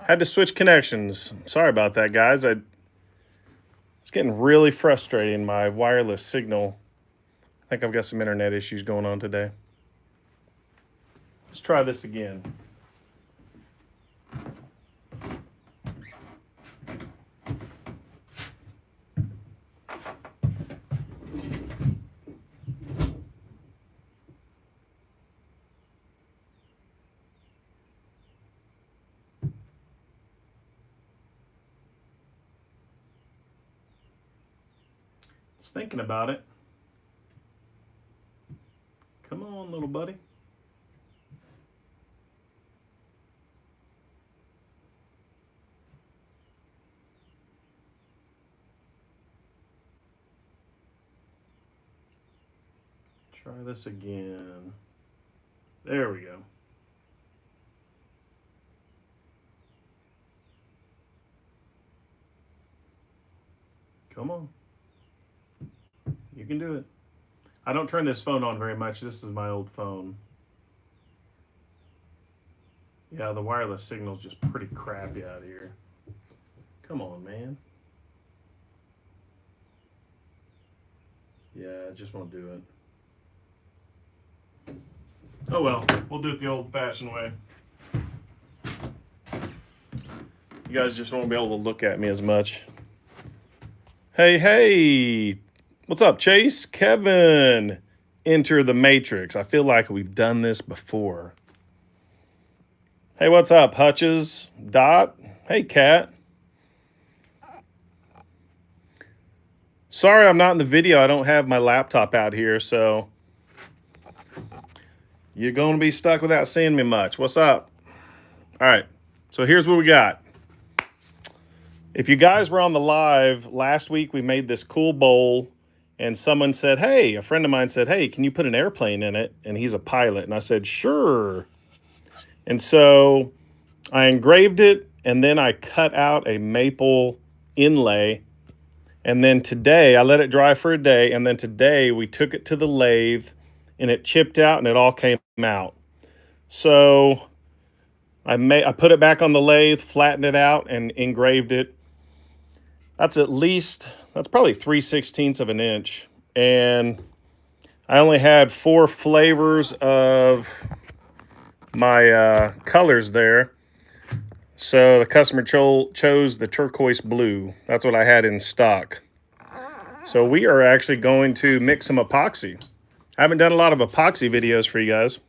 Had to switch connections. Sorry about that, guys. It's getting really frustrating, my wireless signal. I think I've got some internet issues going on today. Let's try this again. Just thinking about it. Come on, little buddy. Try this again. There we go. Come on. You can do it. I don't turn this phone on very much. This is my old phone. Yeah, the wireless signal's just pretty crappy out here. Come on, man. Yeah, I just won't do it. Oh well, we'll do it the old-fashioned way. You guys just won't be able to look at me as much. Hey, what's up, Chase? Kevin, enter the Matrix. I feel like we've done this before. Hey, what's up, Hutches? Dot? Hey, Kat. Sorry I'm not in the video. I don't have my laptop out here, so you're going to be stuck without seeing me much. What's up? All right, so here's what we got. If you guys were on the live last week, we made this cool bowl, and someone said, hey, a friend of mine said, hey, can you put an airplane in it? And he's a pilot. And I said, sure. And so I engraved it, and then I cut out a maple inlay. And then today, I let it dry for a day, and then today we took it to the lathe, and it chipped out, and it all came out. So I put it back on the lathe, flattened it out, and engraved it. That's probably 3/16 of an inch. And I only had 4 flavors of my colors there. So the customer chose the turquoise blue. That's what I had in stock. So we are actually going to mix some epoxy. I haven't done a lot of epoxy videos for you guys,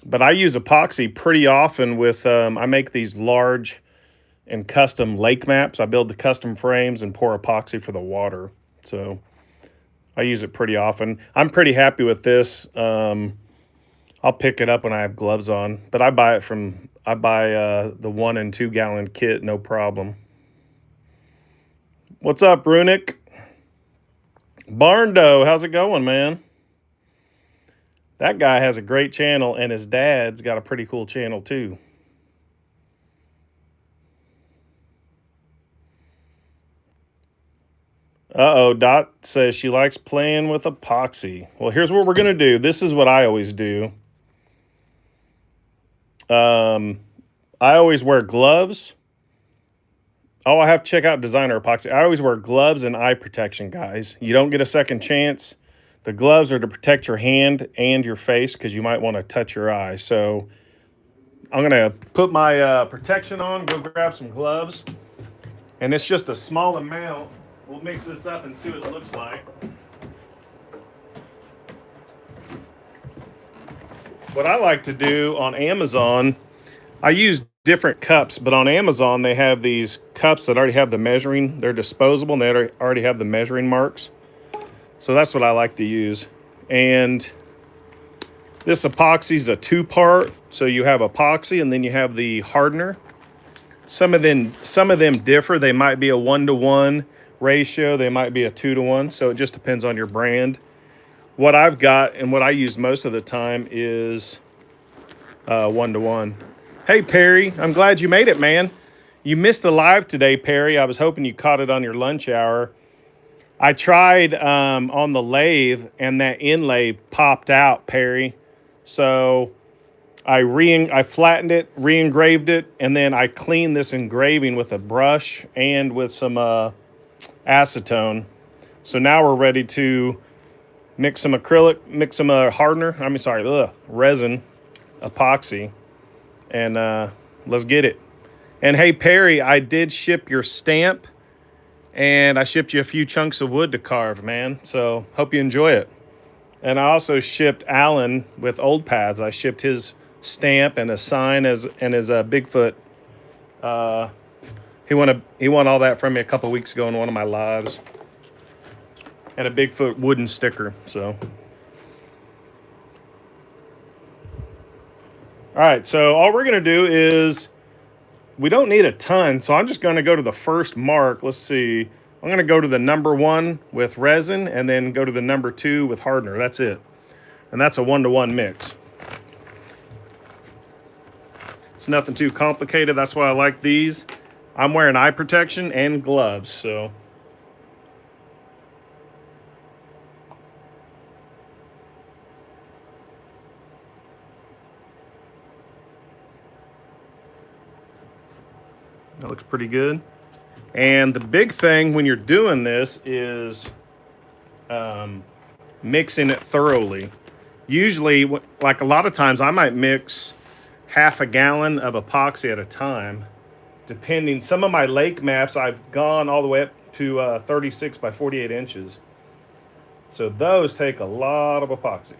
but I use epoxy pretty often with, I make these large and custom lake maps. I build the custom frames and pour epoxy for the water. So I use it pretty often. I'm pretty happy with this. I'll pick it up when I have gloves on, but I buy the 1 and 2 gallon kit, no problem. What's up, Runic? Barndo, how's it going, man? That guy has a great channel, and his dad's got a pretty cool channel too. Uh-oh, Dot says she likes playing with epoxy. Well, here's what we're going to do. This is what I always do. I always wear gloves. Oh, I have to check out designer epoxy. I always wear gloves and eye protection, guys. You don't get a second chance. The gloves are to protect your hand and your face because you might want to touch your eye. So I'm going to put my protection on, go grab some gloves. And it's just a small amount. We'll mix this up and see what it looks like. What I like to do on Amazon, I use different cups, but on Amazon they have these cups that already have the measuring. They're disposable and they already have the measuring marks. So that's what I like to use. And this epoxy is a 2-part. So you have epoxy and then you have the hardener. Some of them differ. They might be a 1-to-1 ratio. They might be a 2-to-1. So it just depends on your brand. What I've got and what I use most of the time is 1-to-1. Hey, Perry, I'm glad you made it, man. You missed the live today, Perry. I was hoping you caught it on your lunch hour. I tried on the lathe, and that inlay popped out, Perry. So I flattened it, re-engraved it, and then I cleaned this engraving with a brush and with some acetone. So now we're ready to mix some acrylic, mix some hardener. Resin, epoxy, and let's get it. And hey, Perry, I did ship your stamp, and I shipped you a few chunks of wood to carve, man. So hope you enjoy it. And I also shipped Alan with old pads. I shipped his stamp and a sign and his Bigfoot. He won all that from me a couple weeks ago in one of my lives, and a Bigfoot wooden sticker. So, all right. So all we're gonna do is we don't need a ton. So I'm just gonna go to the first mark. Let's see. I'm gonna go to the number 1 with resin, and then go to the number 2 with hardener. That's it, and that's a 1-to-1 mix. It's nothing too complicated. That's why I like these. I'm wearing eye protection and gloves, so. That looks pretty good. And the big thing when you're doing this is mixing it thoroughly. Usually, like a lot of times, I might mix half a gallon of epoxy at a time, depending. Some of my lake maps, I've gone all the way up to 36 by 48 inches. So those take a lot of epoxy.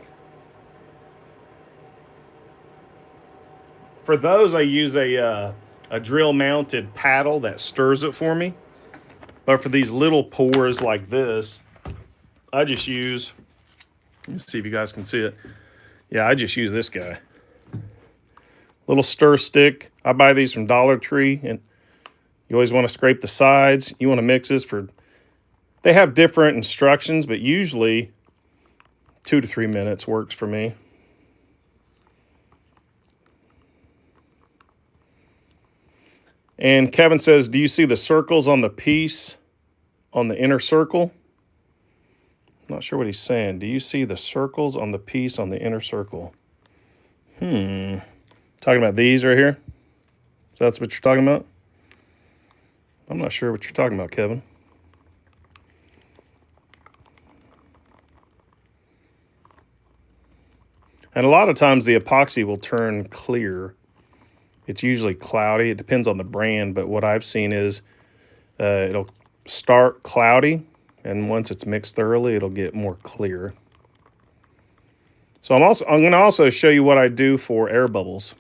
For those, I use a drill-mounted paddle that stirs it for me. But for these little pours like this, I just use, let's see if you guys can see it. Yeah, I just use this guy. Little stir stick. I buy these from Dollar Tree, and you always want to scrape the sides. You want to mix this for, they have different instructions, but usually 2 to 3 minutes works for me. And Kevin says, do you see the circles on the piece on the inner circle? I'm not sure what he's saying. Do you see the circles on the piece on the inner circle? Talking about these right here? So that's what you're talking about? I'm not sure what you're talking about, Kevin. And a lot of times the epoxy will turn clear. It's usually cloudy. It depends on the brand, but what I've seen is it'll start cloudy, and once it's mixed thoroughly, it'll get more clear. So I'm going to also show you what I do for air bubbles.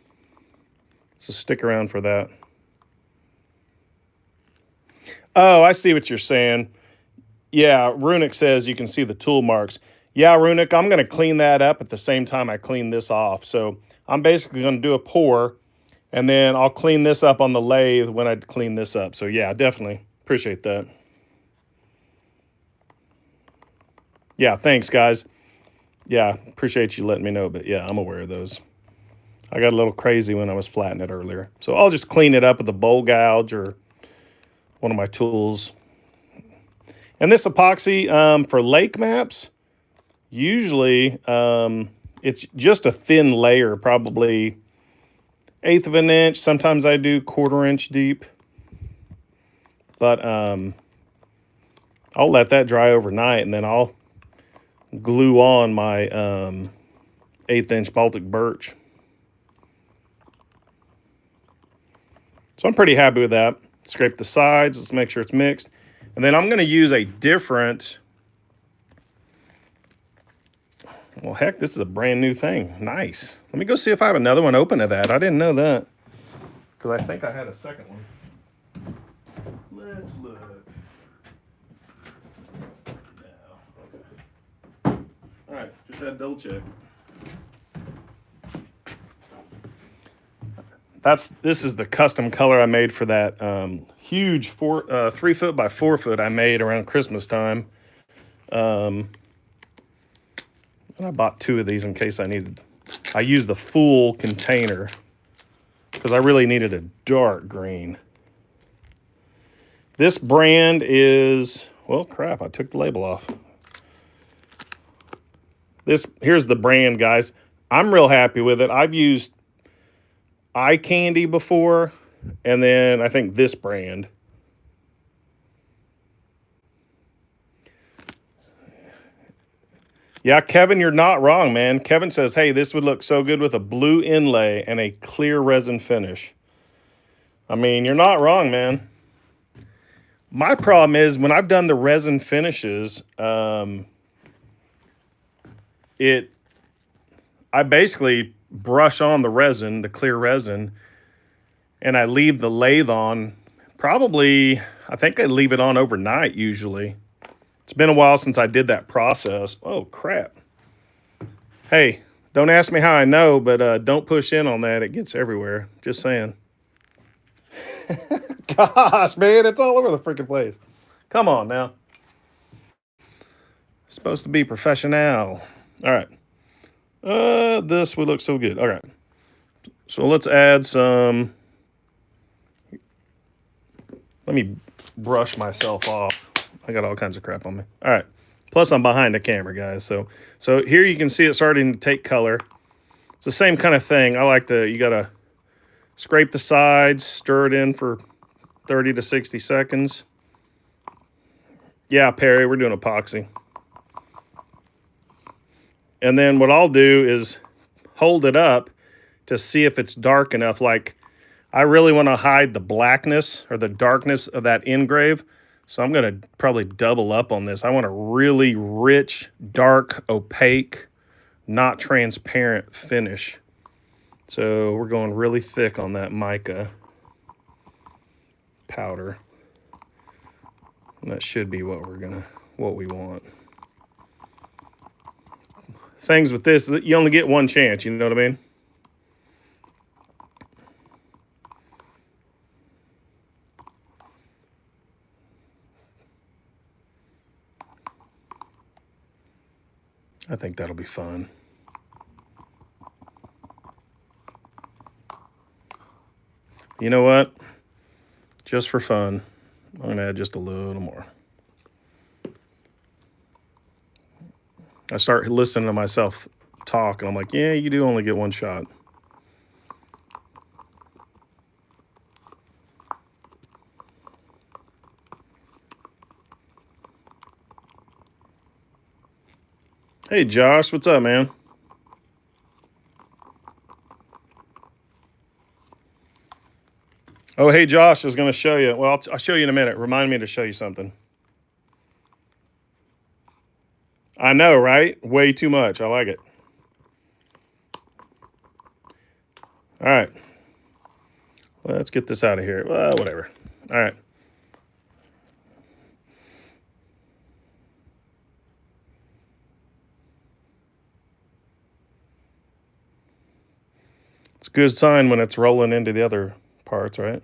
So stick around for that. Oh, I see what you're saying. Yeah, Runic says you can see the tool marks. Yeah, Runic, I'm going to clean that up at the same time I clean this off. So I'm basically going to do a pour, and then I'll clean this up on the lathe when I clean this up. So yeah, definitely appreciate that. Yeah, thanks, guys. Yeah, appreciate you letting me know, but yeah, I'm aware of those. I got a little crazy when I was flattening it earlier. So I'll just clean it up with a bowl gouge or one of my tools. And this epoxy for lake maps, usually it's just a thin layer, probably 1/8 of an inch. Sometimes I do 1/4 inch deep. But I'll let that dry overnight, and then I'll glue on my 1/8 inch Baltic birch. So I'm pretty happy with that. Scrape the sides. Let's make sure it's mixed. And then I'm going to use a different, well, heck, this is a brand new thing. Nice. Let me go see if I have another one open to that. I didn't know that, because I think I had a second one. Let's look. No. Okay. All right, just had to double check. This is the custom color I made for that huge 3 foot by 4 foot I made around Christmas time. And I bought 2 of these in case I needed. I used the full container because I really needed a dark green. This brand is, well, crap, I took the label off. Here's the brand, guys. I'm real happy with it. I've used Eye Candy before, and then I think this brand. Yeah, Kevin, you're not wrong, man. Kevin says, hey, this would look so good with a blue inlay and a clear resin finish. I mean, you're not wrong, man. My problem is when I've done the resin finishes, I basically brush on the resin, the clear resin, and I leave the lathe on. Probably, I think I leave it on overnight usually. It's been a while since I did that process. Oh, crap. Hey, don't ask me how I know, but don't push in on that. It gets everywhere. Just saying. Gosh, man, it's all over the freaking place. Come on now. Supposed to be professional. All right. This would look so good. All right. So let's add some. Let me brush myself off. I got all kinds of crap on me. All right. Plus, I'm behind the camera, guys. So here you can see it starting to take color. It's the same kind of thing. You got to scrape the sides, stir it in for 30 to 60 seconds. Yeah, Perry, we're doing epoxy. And then what I'll do is hold it up to see if it's dark enough. Like, I really want to hide the blackness or the darkness of that engrave. So I'm going to probably double up on this. I want a really rich, dark, opaque, not transparent finish. So we're going really thick on that mica powder. And that should be what we want. Things with this, you only get one chance, you know what I mean? I think that'll be fun. You know what? Just for fun, I'm going to add just a little more. I start listening to myself talk, and I'm like, yeah, you do only get one shot. Hey, Josh, what's up, man? Oh, hey, Josh, I was going to show you. Well, I'll show you in a minute. Remind me to show you something. I know, right? Way too much. I like it. All right. Let's get this out of here. Well, whatever. All right. It's a good sign when it's rolling into the other parts, right?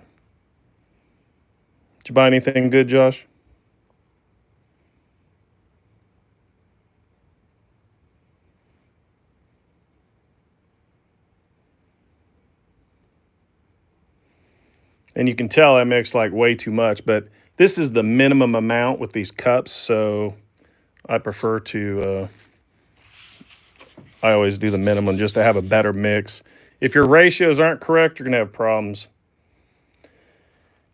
Did you buy anything good, Josh? And you can tell I mixed like way too much, but this is the minimum amount with these cups, so I prefer to, I always do the minimum just to have a better mix. If your ratios aren't correct, you're going to have problems.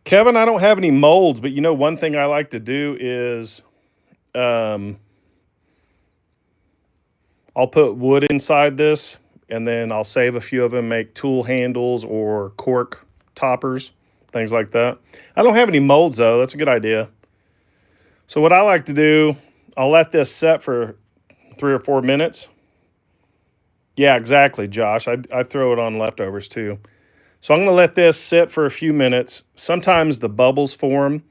Kevin, I don't have any molds, but you know, one thing I like to do is I'll put wood inside this, and then I'll save a few of them, make tool handles or cork toppers, things like that. I don't have any molds, though. That's a good idea. So what I like to do, I'll let this set for 3 or 4 minutes. Yeah, exactly, Josh. I throw it on leftovers, too. So I'm going to let this sit for a few minutes. Sometimes the bubbles form.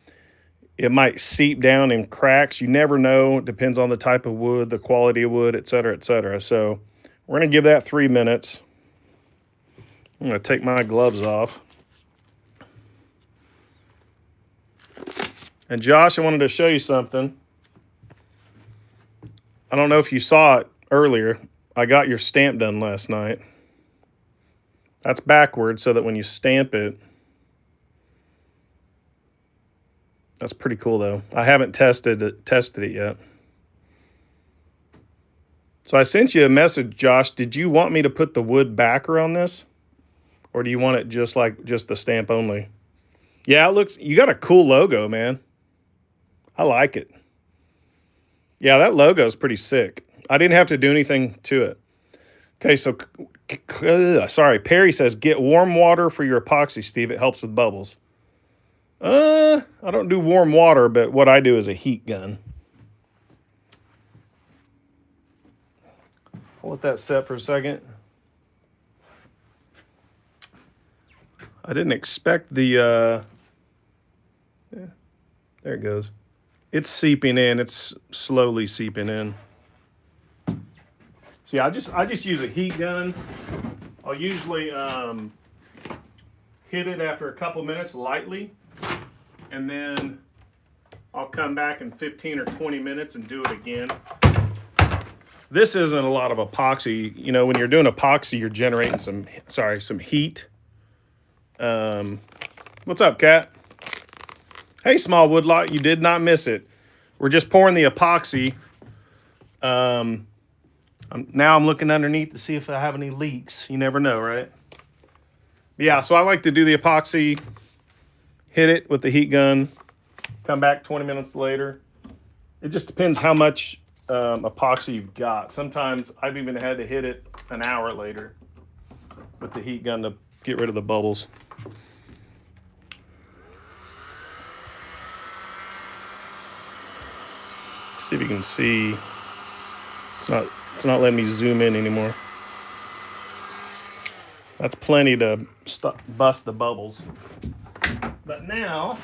It might seep down in cracks. You never know. It depends on the type of wood, the quality of wood, et cetera, et cetera. So we're going to give that 3 minutes. I'm going to take my gloves off. And Josh, I wanted to show you something. I don't know if you saw it earlier. I got your stamp done last night. That's backwards so that when you stamp it, that's pretty cool though. I haven't tested it yet. So I sent you a message, Josh. Did you want me to put the wood backer on this? Or do you want it just the stamp only? Yeah, you got a cool logo, man. I like it. Yeah, that logo is pretty sick. I didn't have to do anything to it. Okay, so sorry, Perry says get warm water for your epoxy, Steve. It helps with bubbles. I don't do warm water, but what I do is a heat gun. I'll let that set for a second. I didn't expect the yeah, there it goes. It's seeping in. It's slowly seeping in. So yeah, I just use a heat gun. I'll usually hit it after a couple minutes lightly, and then I'll come back in 15 or 20 minutes and do it again. This isn't a lot of epoxy. You know, when you're doing epoxy, you're generating some heat. What's up, Kat? Hey, small woodlot, you did not miss it. We're just pouring the epoxy. Now I'm looking underneath to see if I have any leaks. You never know, right? Yeah, so I like to do the epoxy, hit it with the heat gun, come back 20 minutes later. It just depends how much epoxy you've got. Sometimes I've even had to hit it an hour later with the heat gun to get rid of the bubbles. See if you can see. It's not letting me zoom in anymore. That's plenty to bust the bubbles. But now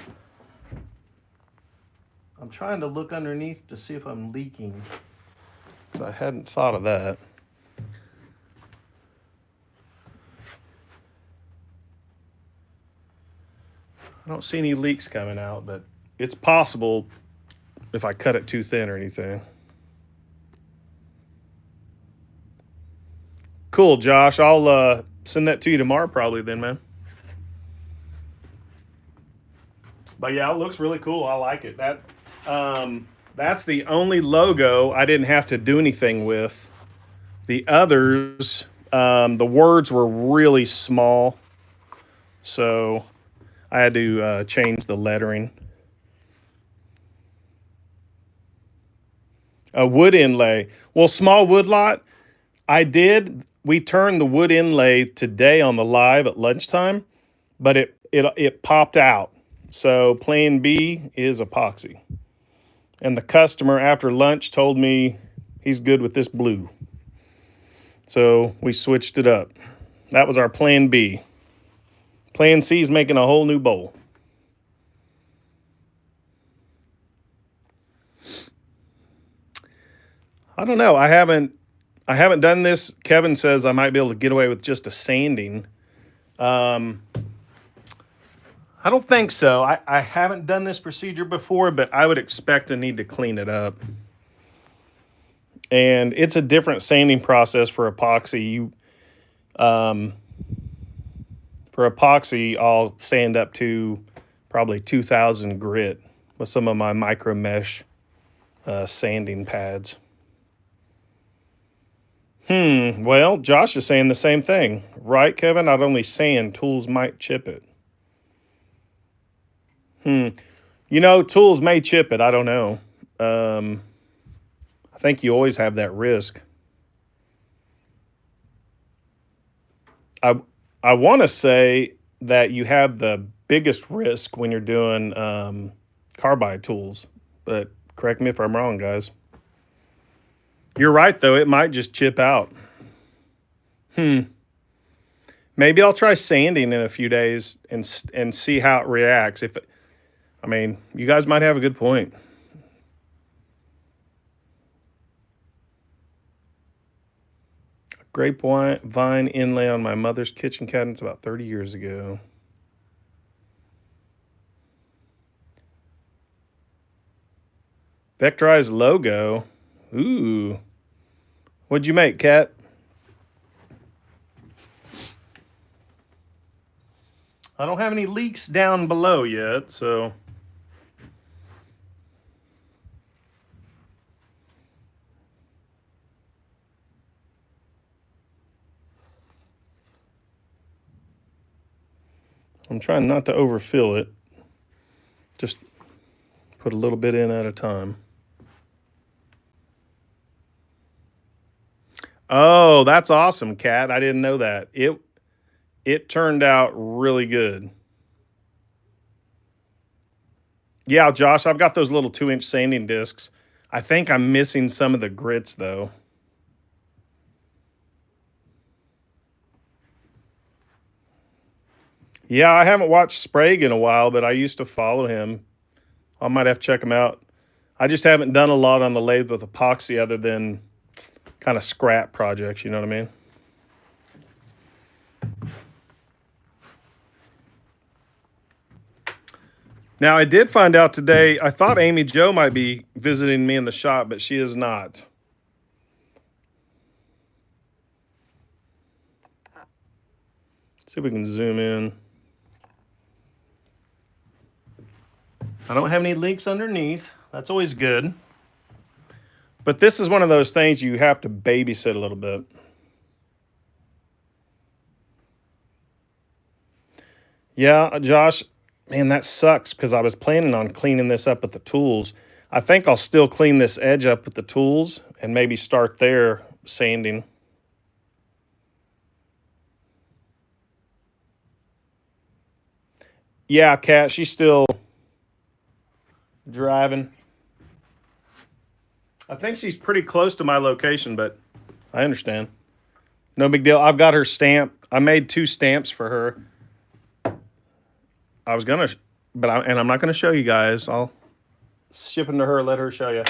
I'm trying to look underneath to see if I'm leaking, because I hadn't thought of that. I don't see any leaks coming out, but it's possible if I cut it too thin or anything. Cool, Josh. I'll send that to you tomorrow probably then, man. But yeah, it looks really cool. I like it. That's the only logo I didn't have to do anything with. The others, the words were really small, so I had to change the lettering. A wood inlay. Well, small woodlot, we turned the wood inlay today on the live at lunchtime, but it popped out. So plan B is epoxy. And the customer after lunch told me he's good with this blue. So we switched it up. That was our plan B. Plan C is making a whole new bowl. I don't know. I haven't done this. Kevin says I might be able to get away with just a sanding. I don't think so. I haven't done this procedure before, but I would expect to need to clean it up. And it's a different sanding process for epoxy. For epoxy, I'll sand up to probably 2,000 grit with some of my micro mesh sanding pads. Well, Josh is saying the same thing. Right, Kevin? Not only sand, tools might chip it. You know, tools may chip it. I don't know. I think you always have that risk. I want to say that you have the biggest risk when you're doing carbide tools, but correct me if I'm wrong, guys. You're right, though. It might just chip out. Maybe I'll try sanding in a few days and see how it reacts. You guys might have a good point. Grapevine inlay on my mother's kitchen cabinets about 30 years ago. Vectorized logo. Ooh. What'd you make, Kat? I don't have any leaks down below yet, so. I'm trying not to overfill it. Just put a little bit in at a time. Oh, that's awesome, Kat. I didn't know that. It turned out really good. Yeah, Josh, I've got those little 2-inch sanding discs. I think I'm missing some of the grits though. Yeah, I haven't watched Sprague in a while, but I used to follow him. I might have to check him out. I just haven't done a lot on the lathe with epoxy other than kind of scrap projects, you know what I mean? Now, I did find out today, I thought Amy Jo might be visiting me in the shop, but she is not. Let's see if we can zoom in. I don't have any leaks underneath. That's always good. But this is one of those things you have to babysit a little bit. Yeah, Josh, man, that sucks because I was planning on cleaning this up with the tools. I think I'll still clean this edge up with the tools and maybe start there sanding. Yeah, Kat, she's still driving. I think she's pretty close to my location, but I understand. No big deal. I've got her stamp. I made 2 stamps for her. I was gonna, and I'm not gonna show you guys. I'll ship them to her. Let her show you.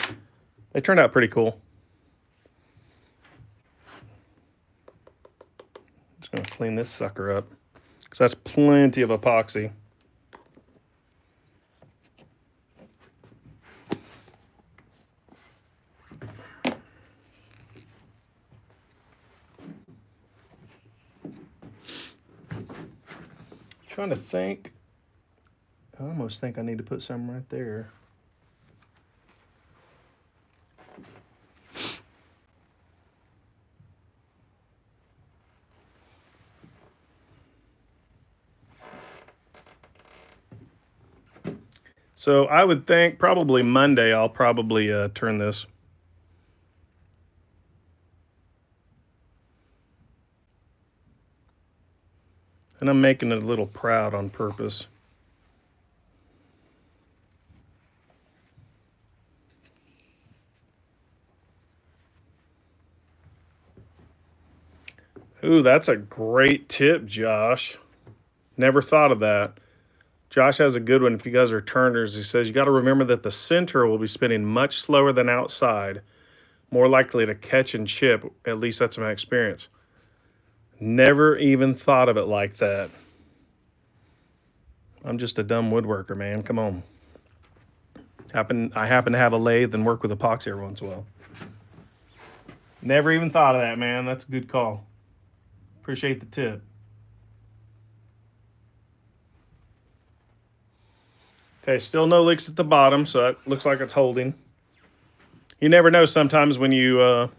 They turned out pretty cool. Just gonna clean this sucker up because that's plenty of epoxy. Trying to think. I almost think I need to put some right there. So I would think probably Monday I'll probably turn this. And I'm making it a little proud on purpose. Ooh, that's a great tip, Josh. Never thought of that. Josh has a good one if you guys are turners. He says you got to remember that the center will be spinning much slower than outside, more likely to catch and chip. At least that's my experience. Never even thought of it like that. I'm just a dumb woodworker, man. Come on. I happen to have a lathe and work with epoxy every once in a while. Never even thought of that, man. That's a good call. Appreciate the tip. Okay, still no leaks at the bottom, so that looks like it's holding. You never know sometimes when you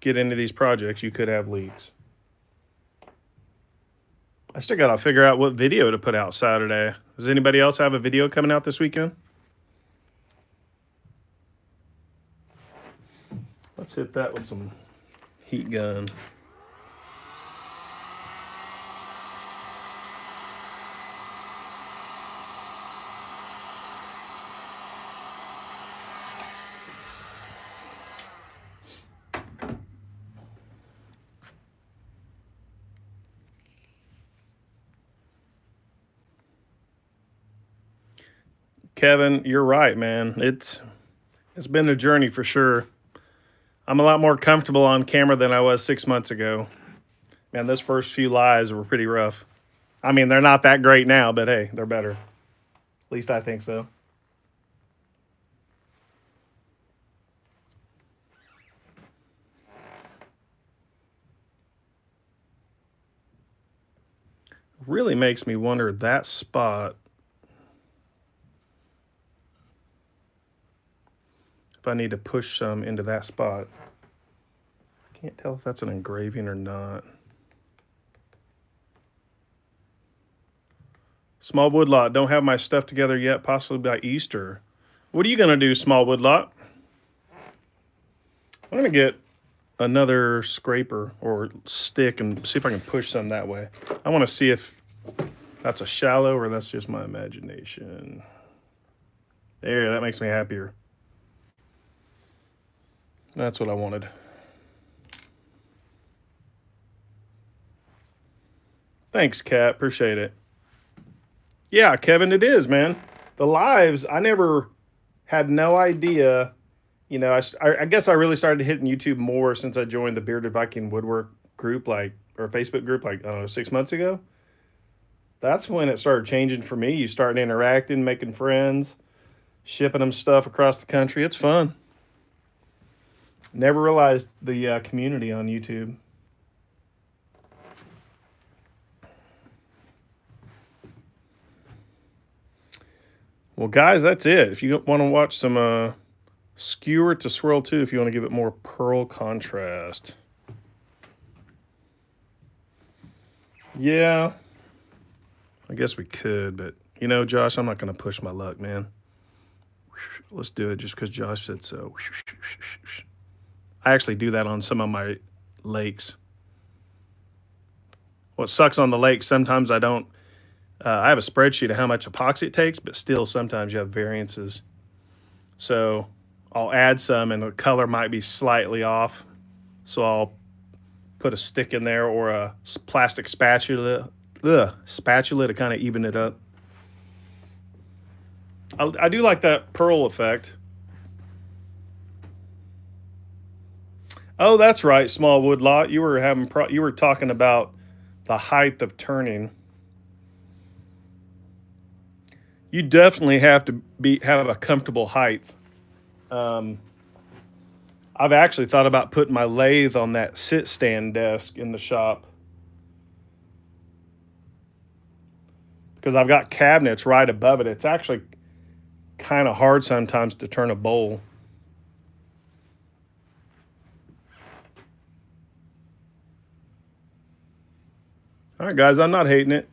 get into these projects, you could have leaks. I still got to figure out what video to put out Saturday. Does anybody else have a video coming out this weekend? Let's hit that with some heat gun. Kevin, you're right, man. It's been a journey for sure. I'm a lot more comfortable on camera than I was 6 months ago. Man, those first few lives were pretty rough. I mean, they're not that great now, but hey, they're better. At least I think so. Really makes me wonder that spot. If I need to push some into that spot. Can't tell if that's an engraving or not. Small woodlot. Don't have my stuff together yet. Possibly by Easter. What are you gonna do, small woodlot? I'm gonna get another scraper or stick and see if I can push some that way. I want to see if that's a shallow or that's just my imagination. There, that makes me happier. That's what I wanted. Thanks, Kat. Appreciate it. Yeah, Kevin, it is, man. The lives, I never had no idea. You know, I guess I really started hitting YouTube more since I joined the Bearded Viking Woodwork group, like, or Facebook group, like, I don't know, 6 months ago. That's when it started changing for me. You start interacting, making friends, shipping them stuff across the country. It's fun. Never realized the community on YouTube. Well, guys, that's it. If you want to watch some skewer to swirl too, if you want to give it more pearl contrast. Yeah, I guess we could, but you know, Josh, I'm not going to push my luck, man. Let's do it just because Josh said so. I actually do that on some of my lakes. What sucks on the lake, sometimes I don't. I have a spreadsheet of how much epoxy it takes, but still sometimes you have variances. So I'll add some and the color might be slightly off. So I'll put a stick in there or a plastic spatula to kind of even it up. I do like that pearl effect. Oh, that's right, small woodlot. You were talking about the height of turning. You definitely have to have a comfortable height. I've actually thought about putting my lathe on that sit stand desk in the shop because I've got cabinets right above it. It's actually kind of hard sometimes to turn a bowl. All right, guys, I'm not hating it.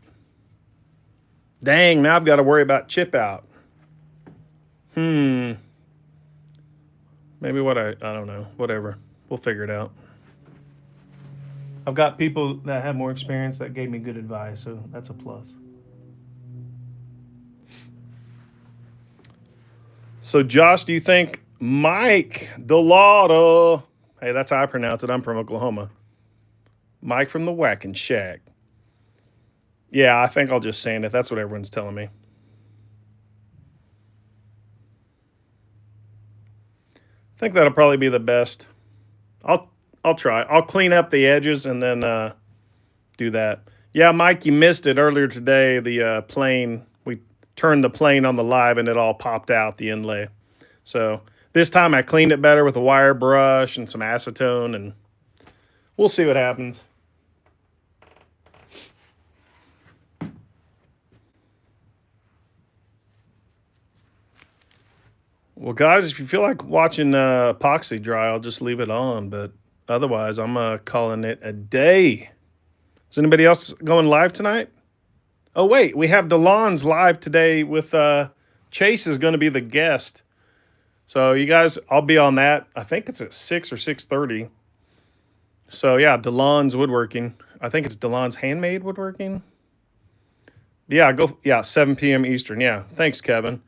Dang, now I've got to worry about chip out. Maybe I don't know. Whatever. We'll figure it out. I've got people that have more experience that gave me good advice, so that's a plus. So, Josh, do you think Mike Delauto? Hey, that's how I pronounce it. I'm from Oklahoma. Mike from the Whacking Shack. Yeah, I think I'll just sand it. That's what everyone's telling me. I think that'll probably be the best. I'll try. I'll clean up the edges and then do that. Yeah, Mike, you missed it earlier today. The plane, we turned the plane on the live and it all popped out, the inlay. So this time I cleaned it better with a wire brush and some acetone, and we'll see what happens. Well, guys, if you feel like watching epoxy dry, I'll just leave it on. But otherwise, I'm calling it a day. Is anybody else going live tonight? Oh, wait, we have DeLon's live today with Chase is going to be the guest. So you guys, I'll be on that. I think it's at 6 or 6:30. So yeah, DeLon's Woodworking. I think it's DeLon's Handmade Woodworking. Yeah, 7 p.m. Eastern. Yeah, thanks, Kevin.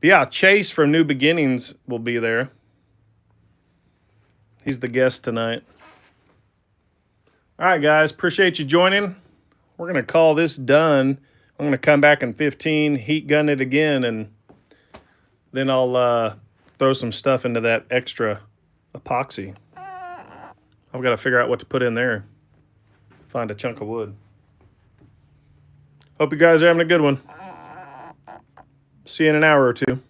But yeah, Chase from New Beginnings will be there. He's the guest tonight. All right, guys, appreciate you joining. We're going to call this done. I'm going to come back in 15, heat gun it again, and then I'll throw some stuff into that extra epoxy. I've got to figure out what to put in there. Find a chunk of wood. Hope you guys are having a good one. See you in an hour or two.